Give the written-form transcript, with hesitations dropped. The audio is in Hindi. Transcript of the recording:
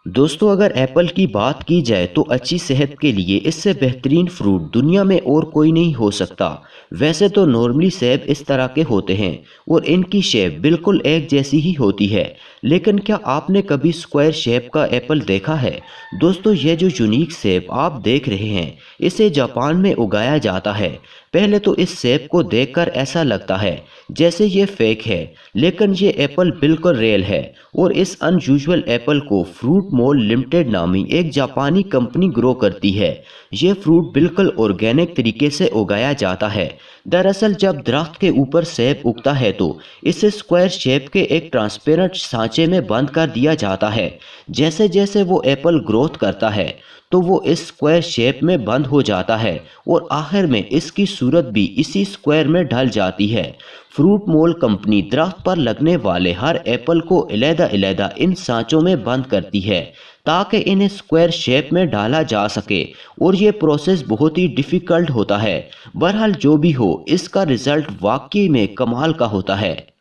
दोस्तों, अगर एप्पल की बात की जाए तो अच्छी सेहत के लिए इससे बेहतरीन फ्रूट दुनिया में और कोई नहीं हो सकता। वैसे तो नॉर्मली सेब इस तरह के होते हैं और इनकी शेप बिल्कुल एक जैसी ही होती है, लेकिन क्या आपने कभी स्क्वायर शेप का एप्पल देखा है? दोस्तों, ये जो यूनिक सेब आप देख रहे हैं, इसे जापान में उगाया जाता है। पहले तो इस सेब को देखकर ऐसा लगता है जैसे ये फेक है, लेकिन ये एप्पल बिल्कुल रियल है और इस अनयूजुअल एप्पल को फ्रूट मोल लिमिटेड नामी एक जापानी कंपनी ग्रो करती है। ये फ्रूट बिल्कुल ऑर्गेनिक तरीके से उगाया जाता है। दरअसल जब दरख्त के ऊपर सेब उगता है तो इसे स्क्वायर शेप के एक ट्रांसपेरेंट सांचे में बंद कर दिया जाता है। जैसे जैसे वो एप्पल ग्रोथ करता है तो वो इस स्क्वायर शेप में बंद हो जाता है और आखिर में इसकी सूरत भी इसी स्क्वायर में ढल जाती है। फ्रूट मोल कंपनी दरख्त पर लगने वाले हर एप्पल को अलग-अलग इन सांचों में बंद करती है ताकि इन्हें स्क्वायर शेप में डाला जा सके, और ये प्रोसेस बहुत ही डिफ़िकल्ट होता है। बहरहाल जो भी हो, इसका रिज़ल्ट वाकई में कमाल का होता है।